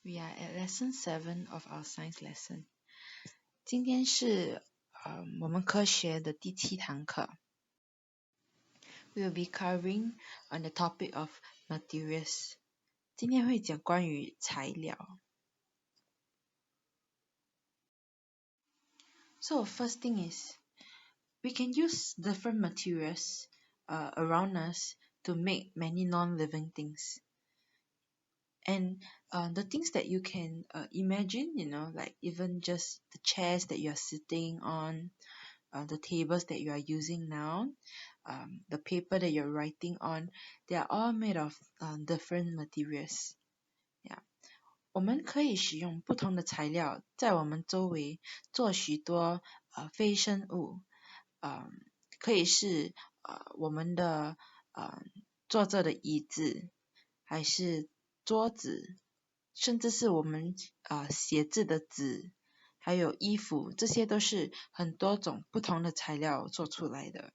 We are at lesson 7 of our science lesson. 今天是我们科学的第7堂课。We will be covering on the topic of materials. 今天会讲关于材料。So first thing is, we can use different materials around us to make many non-living things. And the things that you can imagine, like even just the chairs that you are sitting on, the tables that you are using now, the paper that you're writing on, they are all made of different materials. Yeah. 我们可以使用不同的材料在我们周围做许多非生物，可以是我们的坐着的椅子，还是桌子，甚至是我们写字的纸，还有衣服，这些都是很多种不同的材料做出来的。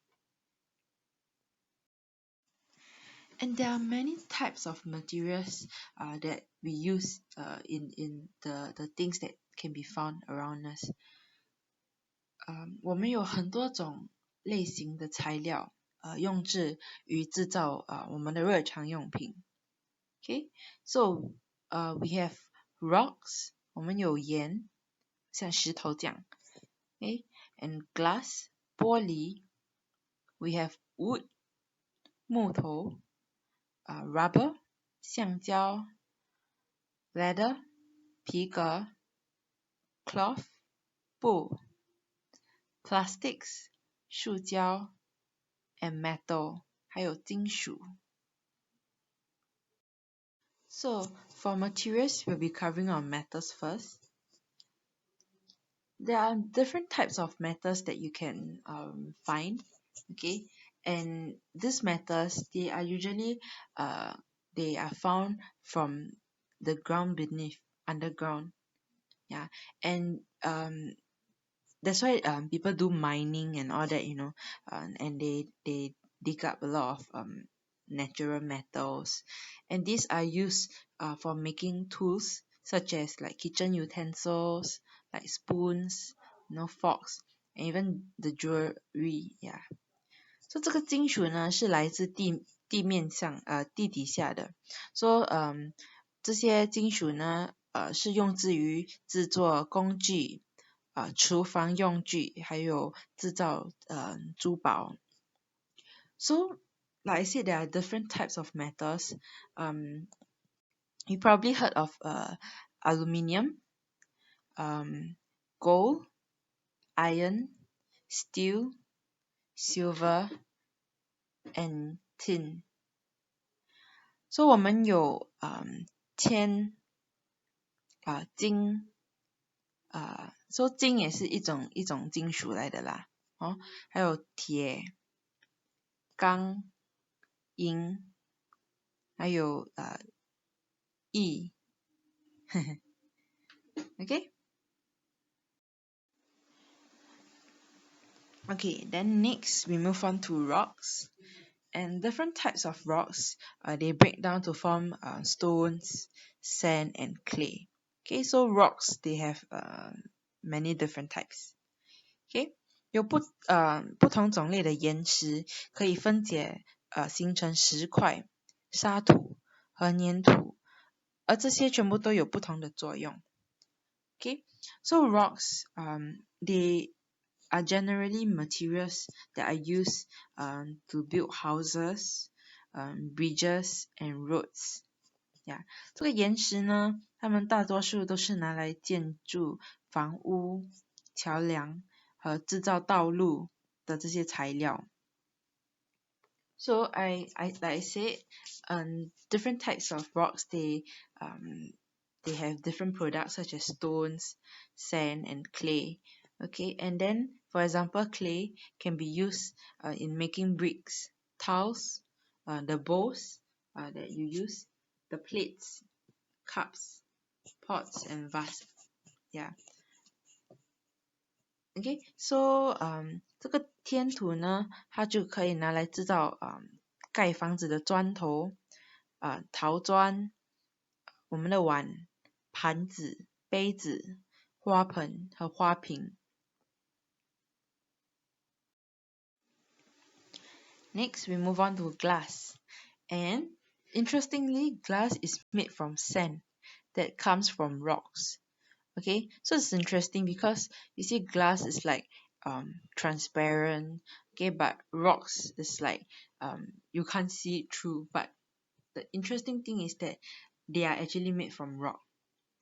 And there are many types of materials that we use in the things that can be found around us. 我们有很多种类型的材料用制于制造我们的日常用品。Okay, so we have rocks, 我们有盐，像石头这样。Okay, and glass, 玻璃。We have wood, 木头。rubber, 橡胶。leather, 皮革。cloth, 布。plastics, 塑胶。and metal, 还有金属。So, for materials, we'll be covering on metals first. There are different types of metals that you can find, okay? And these metals, they are usually they are found from the ground beneath, underground. Yeah, and that's why people do mining and all that, and they dig up a lot of natural metals, and these are used for making tools such as like kitchen utensils, like spoons, forks, and even the jewelry. Yeah. So 这个金属呢是来自地面上地底下的。So 这些金属呢是用之于制作工具、厨房用具，还有制造珠宝。So like I said, there are different types of metals. You probably heard of aluminium, gold, iron, steel, silver, and tin. So 我们有铅、金，so 金也是一种金属来的啦，还有铁、钢、银，还有铱，okay? Okay, then next we move on to rocks. And different types of rocks, they break down to form stones, sand, and clay. Okay, so rocks, they have many different types. Okay, 有不同种类的岩石可以分解形成石块、砂土和粘土，而这些全部都有不同的作用。Okay, so rocks, they are generally materials that are used to build houses, bridges, and roads. Yeah, 这个岩石呢，它们大多数都是拿来建筑房屋、桥梁和制造道路的这些材料。So like I said, different types of rocks, they have different products such as stones, sand, and clay. Okay, and then for example, clay can be used in making bricks, tiles, the bowls that you use, the plates, cups, pots, and vases. Yeah. Okay, so 这个天土呢，它就可以拿来制造盖房子的砖头、陶砖、我们的碗、盘子、杯子、花盆和花瓶。Next, we move on to glass. And interestingly, glass is made from sand that comes from rocks. Okay, so it's interesting because you see glass is like transparent, okay, but rocks is like you can't see it through. But the interesting thing is that they are actually made from rock.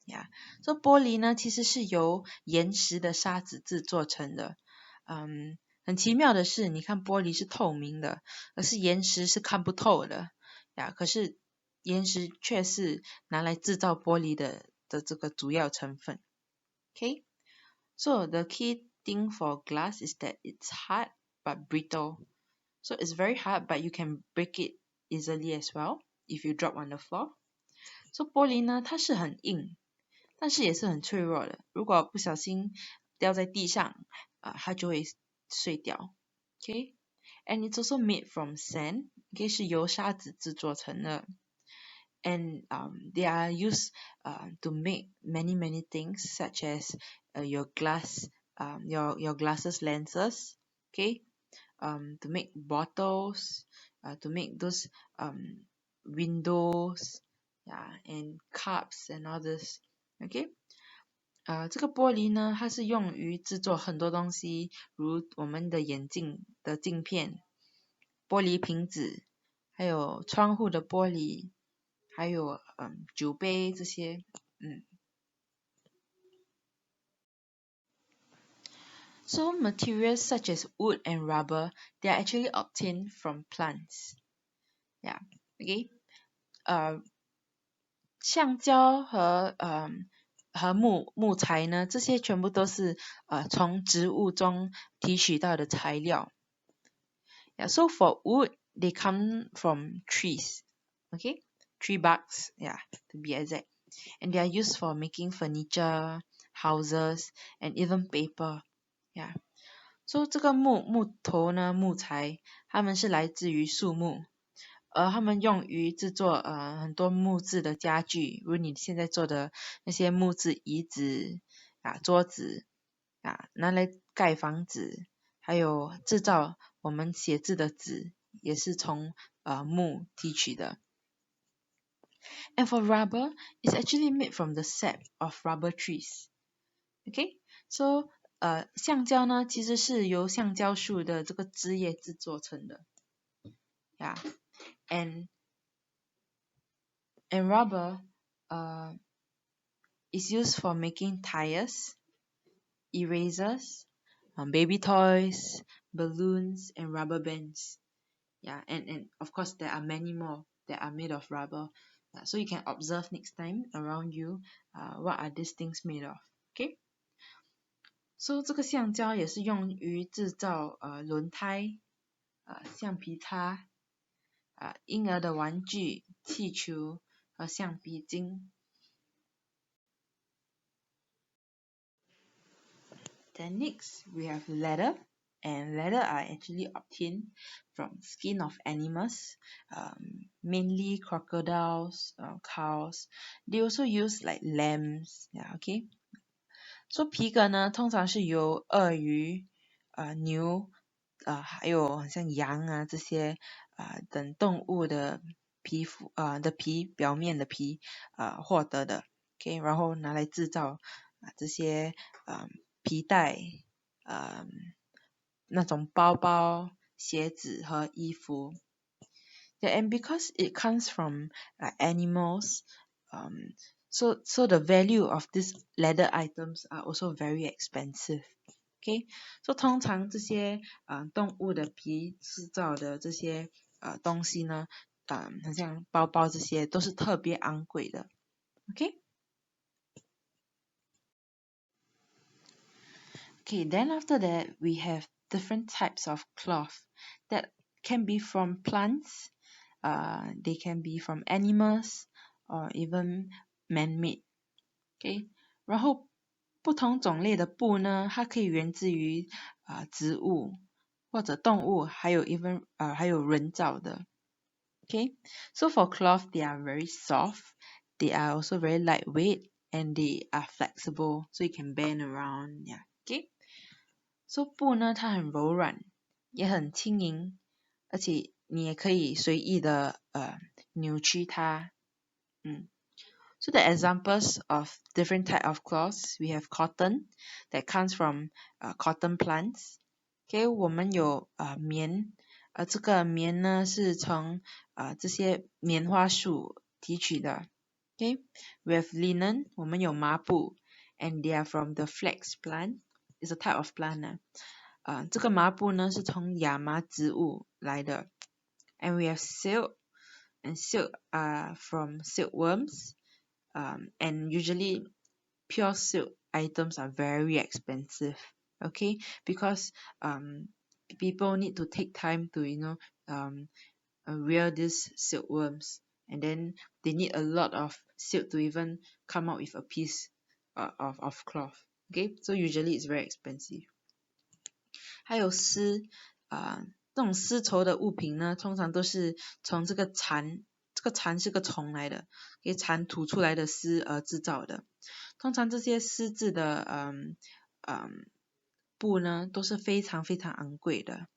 Yeah, so 玻璃呢其实是由岩石的沙子制作成的。很奇妙的是，你看玻璃是透明的，可是岩石是看不透的。呀，可是岩石却是拿来制造玻璃的这个主要成分。Okay, so the key thing for glass is that it's hard but brittle. So it's very hard, but you can break it easily as well if you drop on the floor. So 玻璃呢，它是很硬，但是也是很脆弱的。如果不小心掉在地上，它就会碎掉。Okay, and it's also made from sand. Okay, 是由沙子制作成的。And they are used to make many things, such as your glass, your glasses lenses, okay, to make bottles, to make those windows, yeah, and cups and all this, okay. 这个玻璃呢，它是用于制作很多东西，如我们的眼镜的镜片、玻璃瓶子，还有窗户的玻璃。还有酒杯这些So materials such as wood and rubber, they are actually obtained from plants. Yeah, okay. 橡胶和木材呢，这些全部都是从植物中提取到的材料。Yeah, so for wood, they come from trees. Okay. Tree barks, yeah, to be exact. And they are used for making furniture, houses, and even paper. Yeah. So 这个木头呢，木材，它们是来自于树木，它们用于制作很多木质的家具，如你现在做的那些木质椅子桌子拿来盖房子，还有制造我们写字的纸，也是从木提取的。And for rubber, it's actually made from the sap of rubber trees. Okay, so 橡胶呢，其实是由橡胶树的这个枝叶制作成的。Yeah, and rubber is used for making tires, erasers, baby toys, balloons, and rubber bands. Yeah, and of course there are many more that are made of rubber. So you can observe next time around you, what are these things made of? Okay. So 这个橡胶也是用于制造轮胎、橡皮擦、婴儿的玩具、气球和橡皮筋。Then next we have leather, and leather are actually obtained from skin of animals, mainly crocodiles, cows. They also use like lambs, yeah, okay. So 皮革呢，通常是由鳄鱼、牛、还有很像羊这些等动物的皮肤的皮表面的皮获得的 ，OK， 然后拿来制造这些皮带那种包包、鞋子和衣服。Yeah, and because it comes from animals, so the value of these leather items are also very expensive. Okay, so 通常这些动物的皮制造的这些东西呢，好像包包这些都是特别昂贵的。Okay. Okay, then after that we have different types of cloth that can be from plants, they can be from animals, or even man-made. Okay, 然后不同种类的布呢，它可以源自于植物或者动物，还有人造的。Okay, so for cloth, they are very soft, they are also very lightweight, and they are flexible, so you can bend around. Yeah, okay. So 布呢，它很柔软，也很轻盈，而且你也可以随意的扭曲它。So the examples of different type of cloths, we have cotton that comes from cotton plants. Okay, 我们有棉，这个棉呢是从这些棉花树提取的。Okay, we have linen, 我们有麻布 and they are from the flax plant. It's a type of plant 呢。这个麻布呢是从亚麻植物来的。And we have silk, and silk are from silkworms. And usually pure silk items are very expensive, okay, because people need to take time to rear these silkworms, and then they need a lot of silk to even come out with a piece of cloth. Okay, so usually it's very expensive. 还有丝这种丝绸的物品呢，通常都是从这个蚕是个虫来的，给蚕吐出来的丝而制造的。通常这些丝质的布呢，都是非常非常昂贵的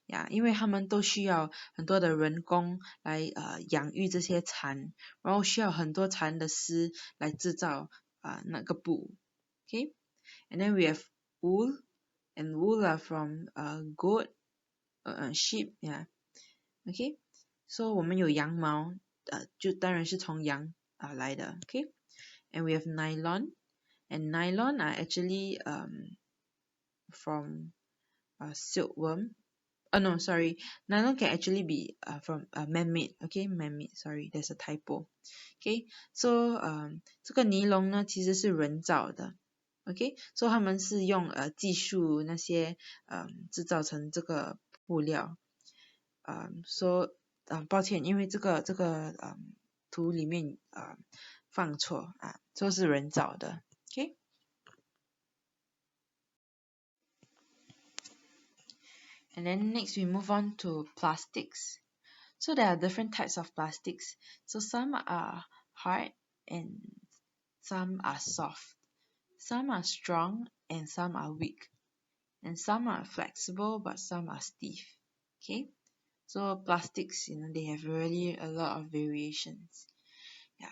呀，因为他们都需要很多的人工来养育这些蚕，然后需要很多蚕的丝来制造那个布。Okay, and then we have wool, and wool are from goat, sheep, yeah. Okay, so 我们有羊毛。就当然是从羊来的 ，okay? And we have nylon, and nylon are actually from silkworm. No, sorry, nylon can actually be from man-made, okay? Man-made, sorry, there's a typo. Okay, so 这个尼龙呢其实是人造的 ，okay? So 他们是用技术那些制造成这个布料，so抱歉，因为这个图里面放错这是人造的 ，OK。And then next we move on to plastics. So there are different types of plastics. So some are hard and some are soft. Some are strong and some are weak. And some are flexible but some are stiff. Okay. So plastics, they have really a lot of variations. Yeah,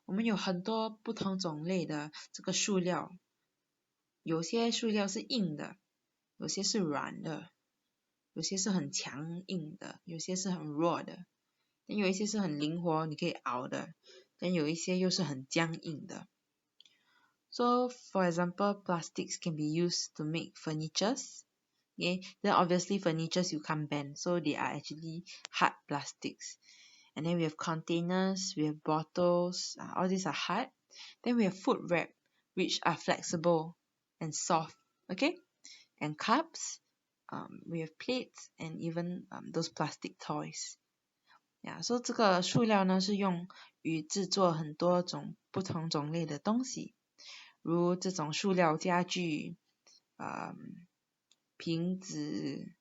我们有很多不同种类的这个塑料，有些塑料是硬的，有些是软的，有些是很强硬的，有些是很弱的，但有一些是很灵活，你可以熬的，但有一些又是很僵硬的。So, for example, plastics can be used to make furnitures. Okay, then obviously furnitures you can't bend, so they are actually hard plastics. And then we have containers, we have bottles, all these are hard. Then we have food wrap, which are flexible and soft, okay? And cups, we have plates and even those plastic toys. Yeah, so 这个塑料呢是用于制作很多种不同种类的东西，如这种塑料家具，瓶子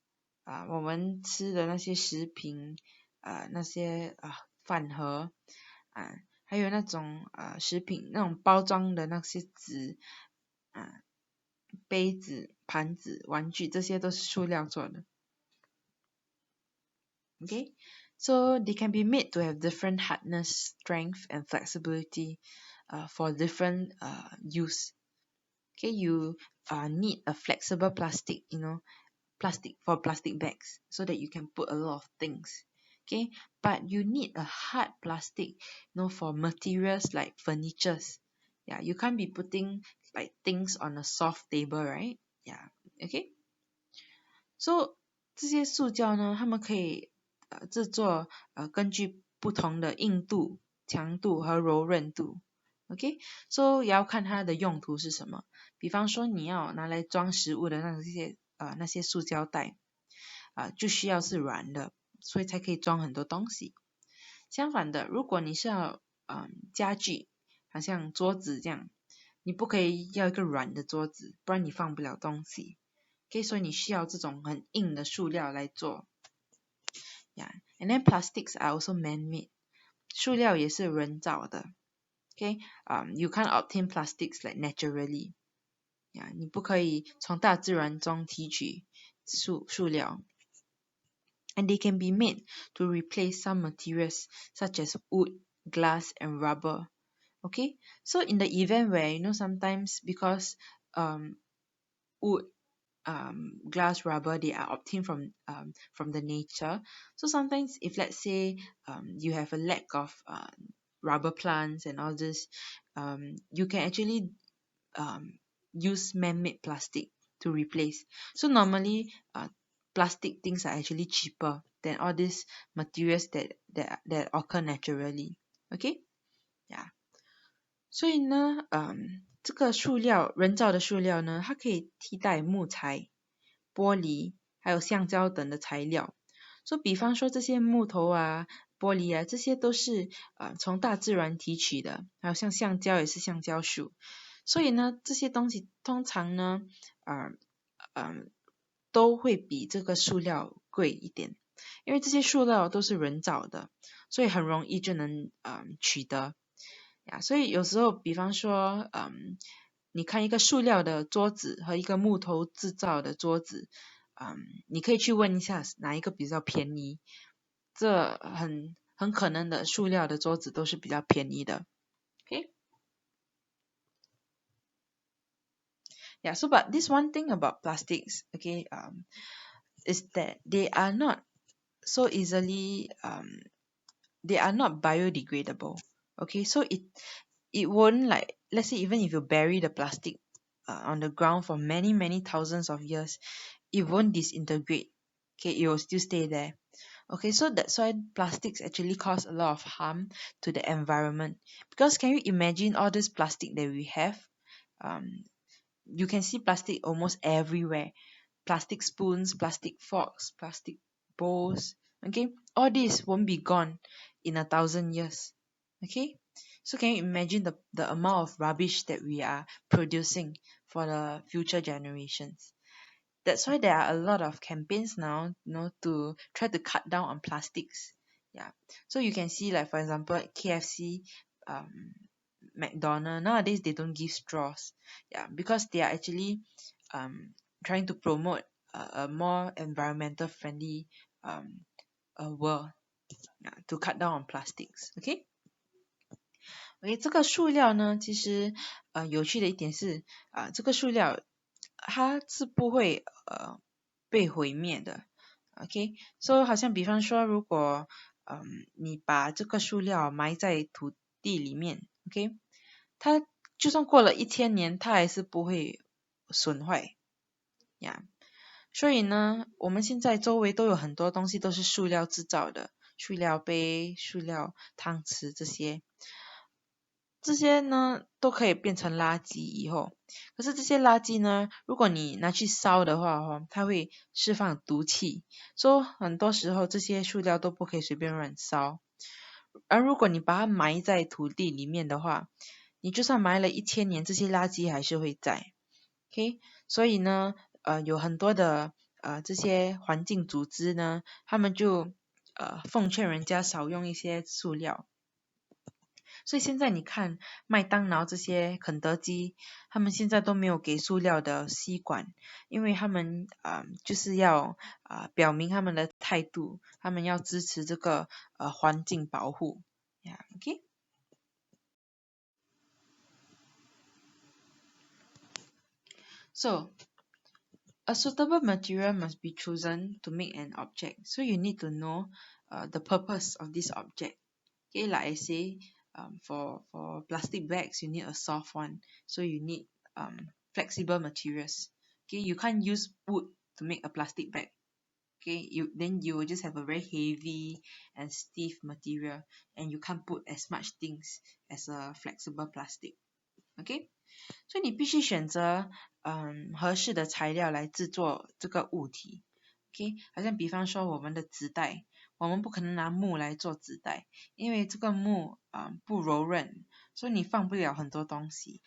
我们吃的那些食品那些饭盒还有那种食品那种包装的那些纸杯子盘子玩具这些都是塑料做的 Okay, so they can be made to have different hardness, strength and flexibility for different use. Okay, you need a flexible plastic, plastic for plastic bags so that you can put a lot of things. Okay, but you need a hard plastic, for materials like furnitures. Yeah, you can't be putting like things on a soft table, right? Yeah, okay. So 这些塑胶呢，它们可以制作根据不同的硬度、强度和柔韧度。Okay, so 也要看它的用途是什么。比方说你要拿来装食物的那些塑胶袋就需要是软的，所以才可以装很多东西。相反的，如果你是要家具，好像桌子这样，你不可以要一个软的桌子，不然你放不了东西。Okay, 所以你需要这种很硬的塑料来做。Yeah, and then plastics are also man-made. 塑料也是人造的。Okay, you can't obtain plastics like naturally. 你不可以从大自然中提取塑料。And they can be made to replace some materials such as wood, glass, and rubber. Okay, so in the event where sometimes because wood, glass, rubber, they are obtained from the nature. So sometimes if let's say you have a lack of rubber plants and all this, you can actually use man-made plastic to replace. So normally plastic things are actually cheaper than all these materials that occur naturally. Okay, yeah. 所以呢，这个塑料，人造的塑料呢，它可以替代木材、玻璃还有橡胶等的材料。所以比方说这些木头啊、玻璃啊，这些都是从大自然提取的，还有像橡胶也是橡胶树。所以呢，这些东西通常呢，都会比这个塑料贵一点，因为这些塑料都是人造的，所以很容易就能取得。所以有时候比方说你看一个塑料的桌子和一个木头制造的桌子，你可以去问一下哪一个比较便宜，这很可能的塑料的桌子都是比较便宜的。Okay? Yeah, so but this one thing about plastics, okay, is that they are not so easily they are not biodegradable. Okay, so it won't, like, let's say even if you bury the plastic on the ground for many thousands of years, it won't disintegrate. Okay, it will still stay there. Okay, so that's why plastics actually cause a lot of harm to the environment. Because can you imagine all this plastic that we have? You can see plastic almost everywhere. Plastic spoons, plastic forks, plastic bowls. Okay, all this won't be gone in 1,000 years. Okay, so can you imagine the amount of rubbish that we are producing for the future generations? That's why there are a lot of campaigns now, to try to cut down on plastics. Yeah, so you can see, like, for example, KFC, McDonald's, nowadays they don't give straws. Yeah, because they are actually trying to promote a more environmental friendly world, to cut down on plastics. Okay. OK， 这个塑料呢，其实有趣的一点是这个塑料它是不会被毁灭的。OK， so 好像比方说，如果你把这个塑料埋在土地里面 ，OK， 它就算过了1000年，它还是不会损坏呀。所以呢，我们现在周围都有很多东西都是塑料制造的，塑料杯、塑料汤匙这些呢都可以变成垃圾以后，可是这些垃圾呢，如果你拿去烧的话它会释放毒气，所以很多时候这些塑料都不可以随便乱烧。而如果你把它埋在土地里面的话，你就算埋了1000年，这些垃圾还是会在。OK， 所以呢，有很多的这些环境组织呢，他们就奉劝人家少用一些塑料。所以现在你看麦当劳这些肯德基，他们现在都没有给塑料的吸管，因为他们就是要表明他们的态度，他们要支持这个环境保护。Okay. So a suitable material must be chosen to make an object. So you need to know the purpose of this object. Okay, like I say, for plastic bags, you need a soft one. So you need flexible materials. Okay, you can't use wood to make a plastic bag. Okay, then you will just have a very heavy and stiff material, and you can't put as much things as a flexible plastic. Okay, 所以你必须选择合适的材料来制作这个物体。OK， 好像比方说我们的纸袋，我们不可能拿木来做纸袋，因为这个木不柔韧，所以你放不了很多东西。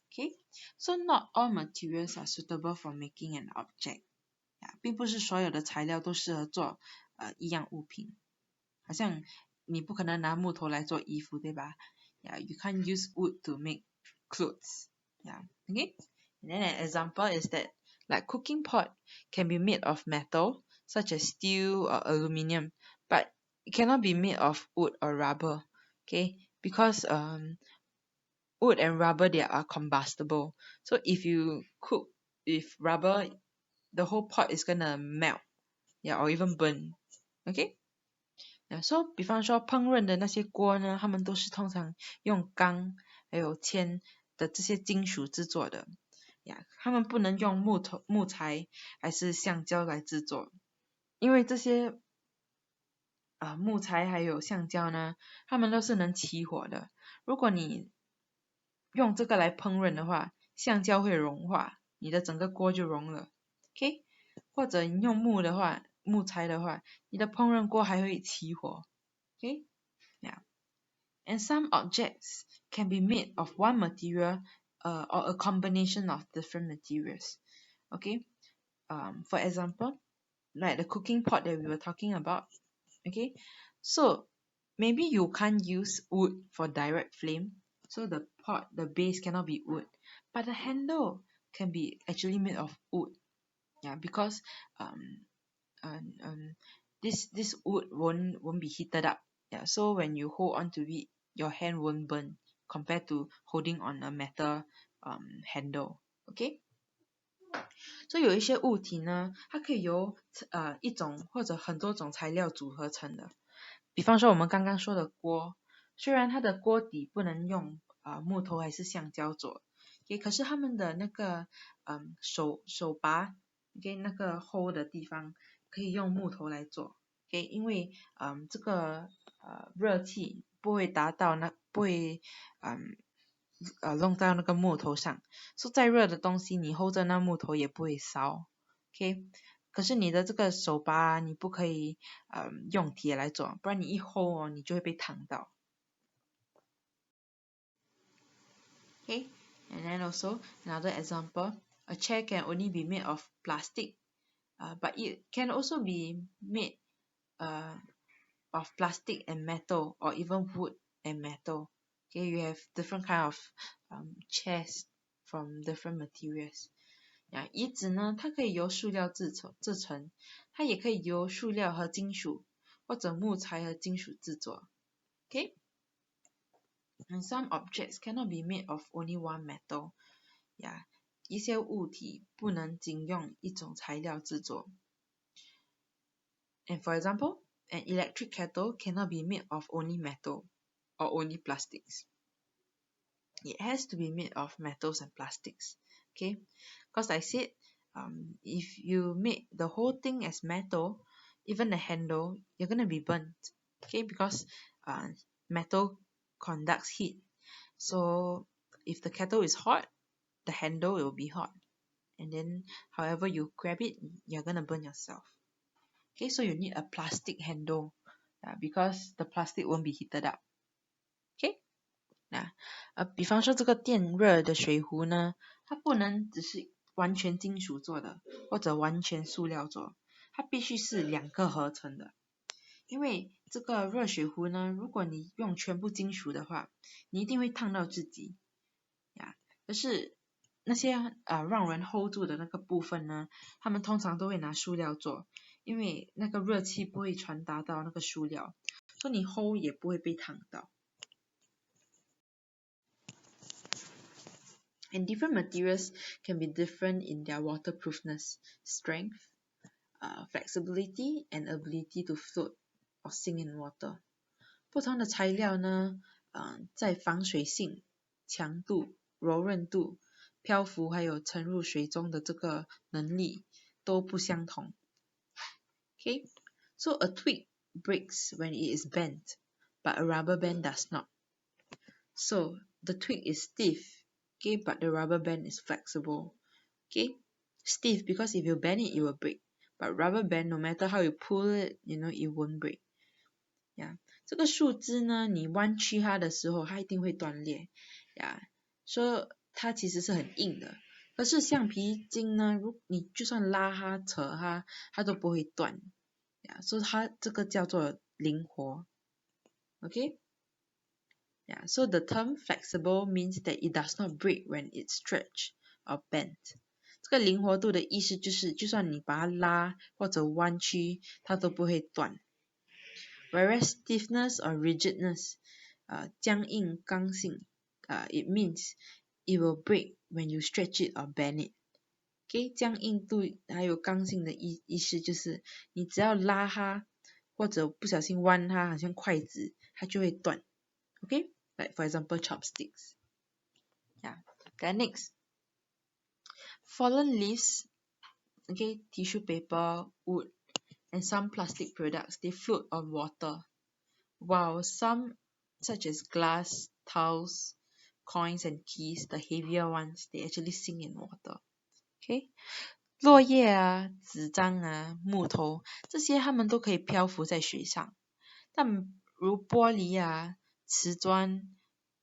OK， so not all materials are suitable for making an object。并不是所有的材料都适合做一样物品。好像你不可能拿木头来做衣服，对吧？ Yeah, you can't use wood to make clothes. Yeah, okay. And then an example is that like cooking pot can be made of metal such as steel or aluminium, but it cannot be made of wood or rubber. Okay, because wood and rubber they are combustible. So if you cook with rubber, the whole pot is gonna melt, yeah, or even burn. Okay. So 比方说烹饪的那些锅呢，它们都是通常用钢还有铅的这些金属制作的，呀，它们不能用木材还是橡胶来制作，因为这些木材还有橡胶呢，它们都是能起火的。如果你用这个来烹饪的话，橡胶会融化，你的整个锅就融了。OK， 或者你用木材的话，你的烹饪锅还会起火。Okay, yeah. And some objects can be made of one material or a combination of different materials. Okay, for example, like the cooking pot that we were talking about. Okay, so maybe you can't use wood for direct flame, so the base cannot be wood, but the handle can be actually made of wood. Yeah, because this wood won't be heated up. Yeah, so when you hold on to it, your hand won't burn compared to holding on a metal handle. Okay. So 有一些物体呢，它可以由一种或者很多种材料组合成的。比方说我们刚刚说的锅，虽然它的锅底不能用木头还是橡胶做，可是它们的那个手把，OK 那个 hold 的地方可以用木头来做，OK 因为这个热气不会弄到那个木头上，所以再热的东西你 hold 着那木头也不会烧，OK。可是你的这个手把你不可以用铁来做，不然你一 hold 你就会被烫到。Okay, and then also another example, a chair can only be made of plastic, but it can also be made of plastic and metal or even wood and metal. Okay, you have different kind of chairs from different materials. 椅子呢，它可以由塑料制成，它也可以由塑料和金属或者木材和金属制作。Okay, and some objects cannot be made of only one metal. 一些物体不能仅用一种材料制作。And for example, an electric kettle cannot be made of only metal or only plastics. It has to be made of metals and plastics. Okay, because I said if you make the whole thing as metal, even the handle, you're going to be burnt. Okay, because metal conducts heat. So if the kettle is hot, the handle will be hot. And then however you grab it, you're going to burn yourself. Okay, so you need a plastic handle because the plastic won't be heated up. Okay, 比方说这个电热的水壶呢，它不能只是完全金属做的，或者完全塑料做，它必须是两个合成的。因为这个热水壶呢，如果你用全部金属的话，你一定会烫到自己。可是那些让人 hold 住的那个部分呢，他们通常都会拿塑料做，因为那个热气不会传达到那个塑料，所以你 hold 也不会被烫到。And different materials can be different in their waterproofness, strength, flexibility, and ability to float or sink in water. 不同的材料呢，在防水性、强度、柔韧度、漂浮还有沉入水中的这个能力都不相同。Okay, so a twig breaks when it is bent, but a rubber band does not. So the twig is stiff, okay, but the rubber band is flexible. Okay, stiff because if you bend it, it will break. But rubber band, no matter how you pull it, it won't break. 这个树枝呢，你弯曲它的时候，它一定会断裂。说它其实是很硬的。可是橡皮筋呢，你就算拉它、扯它，它都不会断。所以它这个叫做灵活。OK， Yeah, so the term flexible means that it does not break when it's stretched or bent. 这个灵活度的意思就是，就算你把它拉或者弯曲，它都不会断。Whereas stiffness or rigidness, 僵硬、刚性, it means it will break when you stretch it or bend it. Okay, 僵硬度还有刚性的意思就是，你只要拉它或者不小心弯它，好像筷子，它就会断。Okay, like for example chopsticks. Yeah. Then next, fallen leaves, okay, tissue paper, wood, and some plastic products, they float on water, while some, such as glass, tiles, coins, and keys, the heavier ones, they actually sink in water. Okay, 落叶啊、纸张啊、木头这些，它们都可以漂浮在水上，但如玻璃啊、瓷砖、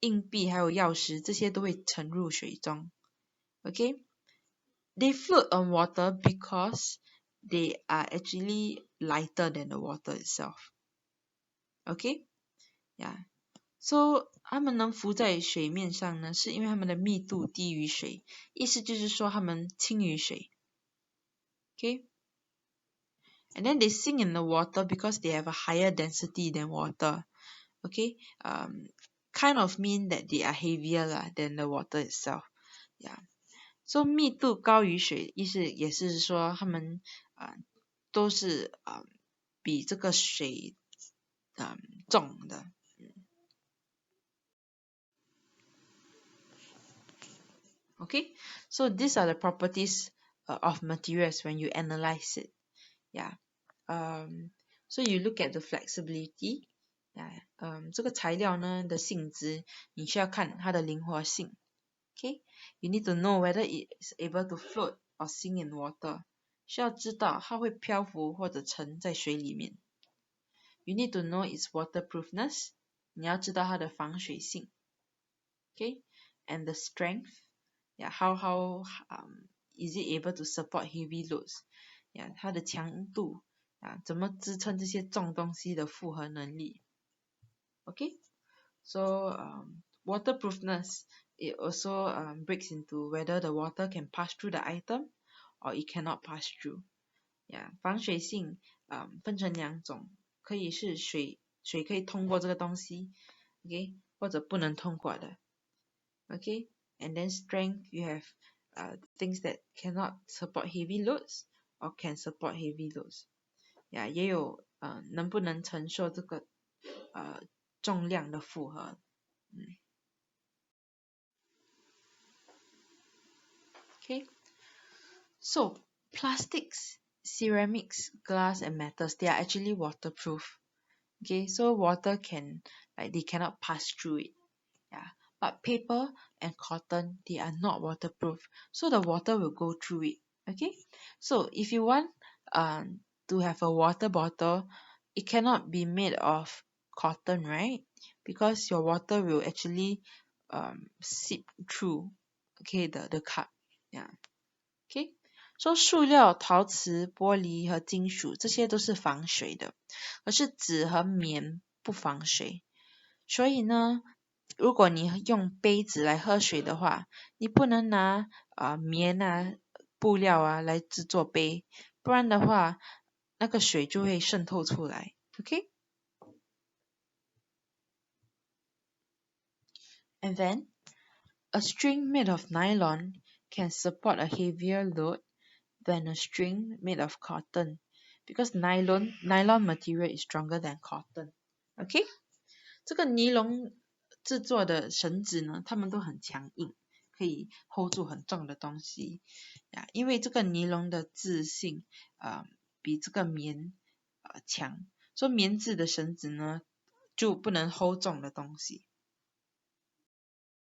硬币还有钥匙，这些都会沉入水中。Okay, they float on water because they are actually lighter than the water itself. Okay, yeah. So 它们能浮在水面上呢，是因为它们的密度低于水，意思就是说它们轻于水。Okay, and then they sink in the water because they have a higher density than water. Okay, kind of mean that they are heavier than the water itself. Yeah, so 密度高于水，意思也是说它们都是比这个水重的。Okay, so these are the properties of materials when you analyze it. Yeah, so you look at the flexibility. Yeah, 这个材料呢的性质，你需要看它的灵活性。Okay, you need to know whether it is able to float or sink in water. 需要知道它会漂浮或者沉在水里面。You need to know its waterproofness. 你要知道它的防水性。Okay, and the strength. Yeah, how is it able to support heavy loads? Yeah, 它的强度怎么支撑这些重东西的负荷能力 ？Okay, so waterproofness, it also breaks into whether the water can pass through the item or it cannot pass through. Yeah, 防水性分成两种，可以是水可以通过这个东西 ，OK， 或者不能通过的 ，OK。And then strength, you have things that cannot support heavy loads or can support heavy loads. Yeah, 也有能不能承受这个重量的负荷。Okay, so plastics, ceramics, glass, and metals, they are actually waterproof. Okay, so water they cannot pass through it. Yeah, but paper and cotton, they are not waterproof, so the water will go through it. Okay, so if you want to have a water bottle, it cannot be made of cotton, right? Because your water will actually seep through, okay, the cup. Yeah, okay. So 塑料、陶瓷、玻璃和金属这些都是防水的，可是纸和棉不防水。所以呢，如果你用杯子来喝水的话，你不能拿棉啊、布料啊来制作杯，不然的话，那个水就会渗透出来。Okay? And then, a string made of nylon can support a heavier load than a string made of cotton, because nylon material is stronger than cotton. Okay? 这个尼龙制作的绳子呢，它们都很强硬，可以 hold 住很重的东西呀。因为这个尼龙的质性比这个棉强，所以棉质的绳子呢就不能 hold 重的东西。